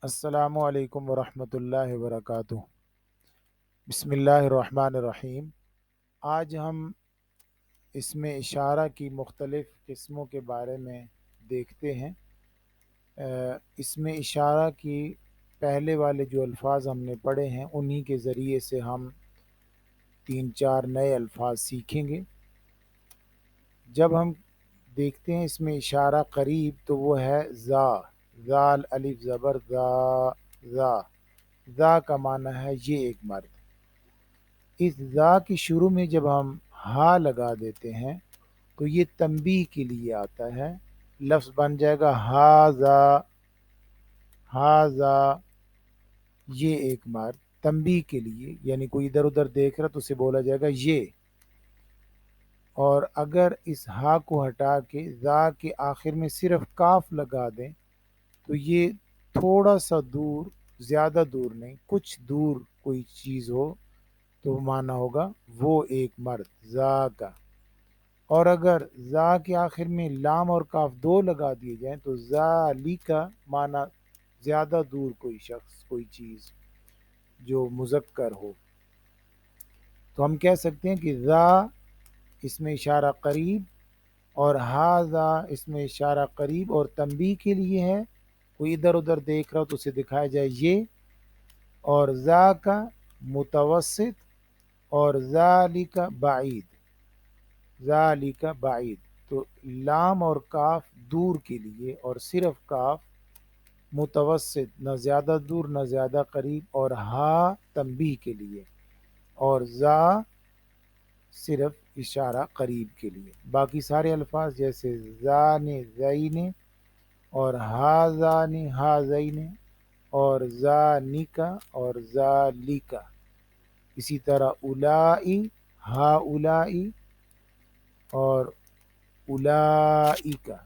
अस्सलामु अलैकुम वरहमतुल्लाहि वबरकातुह। बिस्मिल्लाहिर्रहमानिर्रहीम। आज हम इसमें इशारा की मुख्तलिफ़ किस्मों के बारे में देखते हैं। इसमें इशारा की पहले वाले जो अल्फाज हमने पढ़े हैं उन्हीं के ज़रिए से हम तीन चार नए अल्फाज सीखेंगे। जब हम देखते हैं इसमें इशारा करीब तो वो है ज़ा, ज़ाल अलिफ ज़बर ज़ा। ज़ा का माना है ये एक मर्द। इस ज़ा की शुरू में जब हम हा लगा देते हैं तो ये तंबीह के लिए आता है। लफ्ज़ बन जाएगा हाज़ा, हाज़ा, ये एक मर्द। तंबीह के लिए यानी कोई इधर उधर देख रहा तो उसे बोला जाएगा ये। और अगर इस हा को हटा के ज़ा के आखिर में सिर्फ काफ लगा दें तो ये थोड़ा सा दूर, ज़्यादा दूर नहीं, कुछ दूर कोई चीज़ हो तो माना होगा वो एक मर्द ज़ा का। और अगर ज़ा के आखिर में लाम और काफ दो लगा दिए जाएं तो ज़ाली का माना ज़्यादा दूर कोई शख्स, कोई चीज़ जो मुज़क्कर हो। तो हम कह सकते हैं कि ज़ा इसमें इशारा करीब और हाज़ा इसमें इशारा करीब और तंबीह के लिए है। कोई इधर उधर देख रहा हो तो उसे दिखाया जाए ये। और ज़ा का मुतवस्सित और ज़ालिका बाईद, ज़ालिका बाईद। तो लाम और काफ दूर के लिए और सिर्फ काफ मुतवस्सित, न ज़्यादा दूर न ज़्यादा करीब, और हा तंबीह के लिए, और ज़ा सिर्फ इशारा करीब के लिए। बाकी सारे अल्फाज जैसे ज़ाने ज़ईने और हाज़ाने हाज़ईने और ज़ानिका और ज़ालिका, इसी तरह उलाई हा उलाई और उलाइका,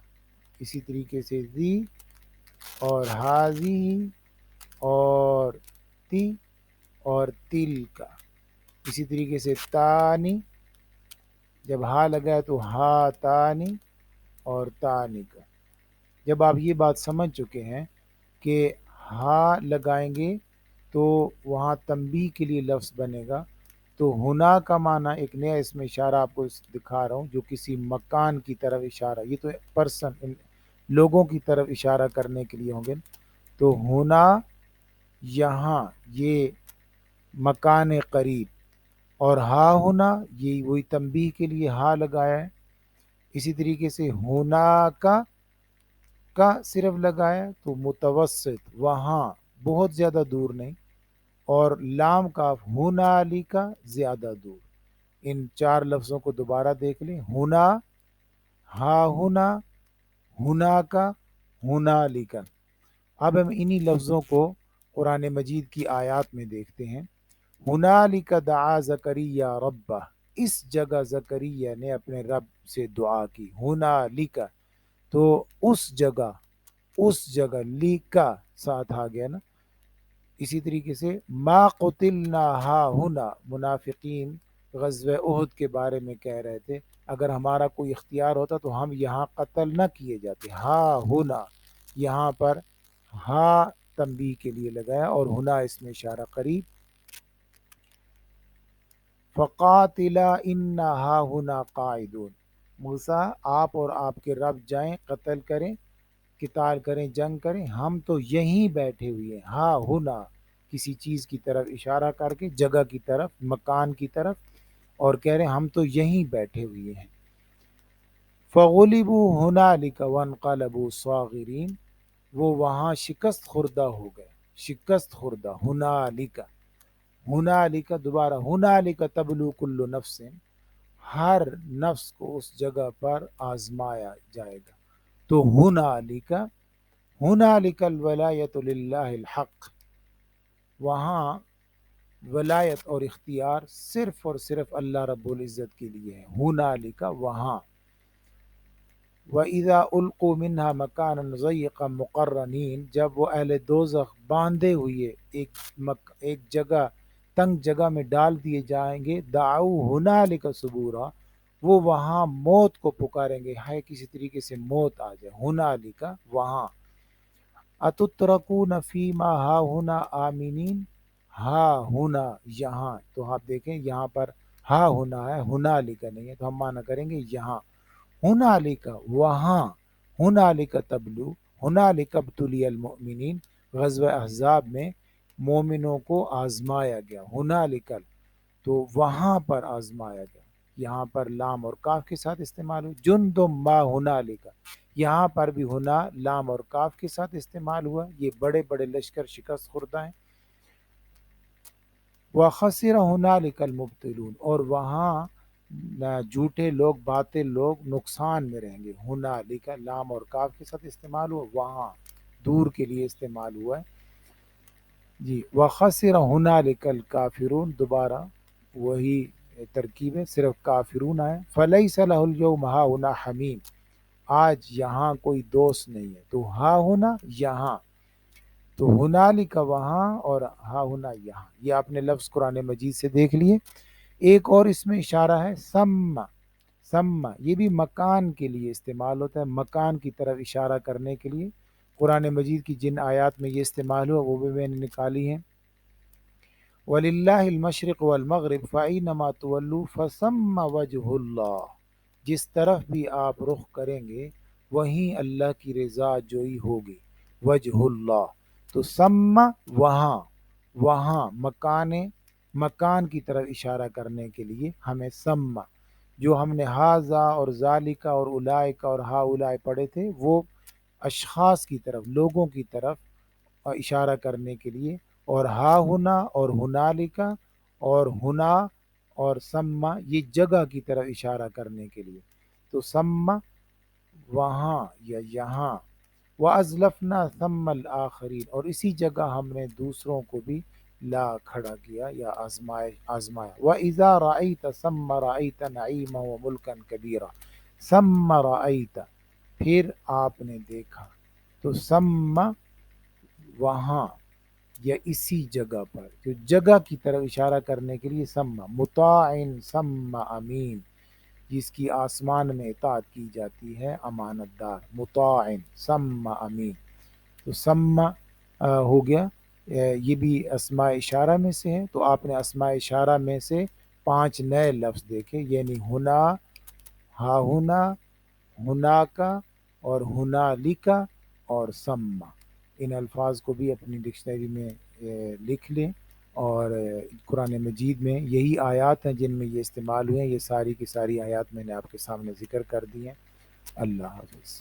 इसी तरीके से ज़ी और हाज़ी और ती और तिल का, इसी तरीके से तानी, जब हा लगा तो हा तानी और तानी का। जब आप ये बात समझ चुके हैं कि हा लगाएंगे तो वहाँ तंबीह के लिए लफ्ज़ बनेगा, तो हुना का माना एक नया इसमें इशारा आपको दिखा रहा हूँ जो किसी मकान की तरफ इशारा, ये तो पर्सन, लोगों की तरफ इशारा करने के लिए होंगे। तो हुना यहाँ ये मकान करीब, और हा होना ये वही तंबीह के लिए हा लगाया है। इसी तरीके से होना का सिर्फ लगाया तो मुतवस्सित, वहाँ बहुत ज़्यादा दूर नहीं, और लाम काफ हुनाली का ज़्यादा दूर। इन चार लफ्ज़ों को दोबारा देख लें, हुना, हा हुना, हुना का, हुनाली का। अब हम इन्हीं लफ्ज़ों को कुरान मजीद की आयत में देखते हैं। हुनालिका दआ ज़करिया रब्बा, इस जगह ज़करिया ने अपने रब से दुआ की। हुनालिका तो उस जगह लिका साथ आ गया ना। इसी तरीके से मा कुतिलना हा हुना, मुनाफिकीन ग़ज़वे उहद के बारे में कह रहे थे अगर हमारा कोई इख्तियार होता तो हम यहाँ कत्ल न किए जाते। हा हुना, यहाँ पर हा तंबीह के लिए लगाया और हुना इसमें इशारा करीब। फ़क़ातिला इन्ना हा हुना क़ाइदून, मूसा आप और आपके रब जाएं, कत्ल करें, किताल करें, जंग करें, हम तो यहीं बैठे हुए हैं। हा हुना किसी चीज़ की तरफ इशारा करके, जगह की तरफ, मकान की तरफ, और कह रहे हैं हम तो यहीं बैठे हुए हैं। फ़ग़ुलिबू हुनालिका वन्क़लबू साग़िरीन, वो वहाँ शिकस्त खुर्दा हो गए, शिकस्त खुर्दा। हुनालिका, हुनालिका दोबारा, हुनालिका तबलू कुल्लु नफ्सिन, हर नफ्स को उस जगह पर आजमाया जाएगा। तो हुनालिका, हुनालिकल वलायतु लिल्लाहिल हक़, वहाँ वलायत और इख्तियार सिर्फ और सिर्फ अल्लाह रब्बुल इज़्ज़त के लिए है। हुनालिका वहाँ। व इज़ा उल्क़ू मिन्हा मकानन ज़य्यक़न मुक़र्रनीन, जब वो अहले दोज़ख बांधे हुए एक जगह, तंग जगह में डाल दिए जाएंगे, दाऊ हुनालिका सुबूरा, वो वहाँ मौत को पुकारेंगे, हाय किसी तरीके से मौत आ जाए। हुनालिका वहाँ। اتترکون فیما ہاہنا آمنین، ہا ہونا یہاں، تو آپ دیکھیں یہاں پر ہا ہونا ہے، ہنالک نہیں ہے، تو ہم معنی کریں گے یہاں، ہنالک وہاں، ہنالک تبلو، ہنالک ابتلی المؤمنین، غزوہ احزاب میں مومنوں کو آزمایا گیا، ہنالک، تو وہاں پر آزمایا گیا، یہاں پر لام اور کاف کے ساتھ استعمال ہوئی، جندم ما ہنالک، یہاں پر بھی ہونا لام اور کاف کے ساتھ استعمال ہوا، یہ بڑے بڑے لشکر شکست خوردہ ہیں، وَخَسِرَ هُنَالِكَ الْمُبْطِلُونَ، اور وہاں جھوٹے لوگ، باطل لوگ نقصان میں رہیں گے، ہنالک لام اور کاف کے ساتھ استعمال ہوا، وہاں دور کے لیے استعمال ہوا ہے جی، وَخَسِرَ هُنَالِكَ الْكَافِرُونَ، دوبارہ وہی ترکیب ہے، صرف کافرون آئے، فَلَيْسَ لَهُ الْيَوْمَ هَاهُنَا حَمِيمٌ، آج یہاں کوئی دوست نہیں ہے، تو ہا ہونا یہاں، تو ہنالک وہاں اور ہا ہونا یہاں، یہ آپ نے لفظ قرآن مجید سے دیکھ لیے۔ ایک اور اس میں اشارہ ہے سم، سم یہ بھی مکان کے لیے استعمال ہوتا ہے، مکان کی طرف اشارہ کرنے کے لیے، قرآن مجید کی جن آیات میں یہ استعمال ہوا وہ بھی میں نے نکالی ہیں، وَلِلَّهِ الْمَشْرِقُ وَالْمَغْرِبُ فَأَيْنَمَا تُوَلُّوا فَثَمَّ وَجْهُ اللَّهِ، جس طرف بھی آپ رخ کریں گے وہیں اللہ کی رضا جوئی ہوگی، وجہ اللہ، تو سم وہاں، وہاں مکان کی طرف اشارہ کرنے کے لیے ہمیں سم، جو ہم نے ہاذا اور ذالکا اور اولائکا اور ہا اولائے پڑھے تھے وہ اشخاص کی طرف، لوگوں کی طرف اشارہ کرنے کے لیے، اور ہا ہونا اور ہنالکا اور ہنا اور سما یہ جگہ کی طرف اشارہ کرنے کے لیے، تو سما وہاں یا یہاں، وَأَزْلَفْنَا ثَمَّ الْآخَرِينَ، اور اسی جگہ ہم نے دوسروں کو بھی لا کھڑا کیا یا آزمایا، وَإِذَا رَأَيْتَ ثَمَّ رَأَيْتَ نَعِيمًا وَمُلْكًا كَبِيرًا، ثَمَّ رَأَيْتَ پھر آپ نے دیکھا، تو ثم وہاں یا اسی جگہ پر، جو جگہ کی طرف اشارہ کرنے کے لیے ثم، مطاع ثم امین، جس کی آسمان میں اطاعت کی جاتی ہے، امانت دار، مطاع ثم امین، تو ثم ہو گیا، یہ بھی اسماء اشارہ میں سے ہے، تو آپ نے اسماء اشارہ میں سے 5 نئے لفظ دیکھے، یعنی ہنا، ہا ہونا، ہنا کا اور ہنالکا اور سما، ان الفاظ کو بھی اپنی ڈکشنری میں لکھ لیں، اور قرآن مجید میں یہی آیات ہیں جن میں یہ استعمال ہوئے ہیں، یہ ساری کی ساری آیات میں نے آپ کے سامنے ذکر کر دی ہیں۔ اللہ حافظ۔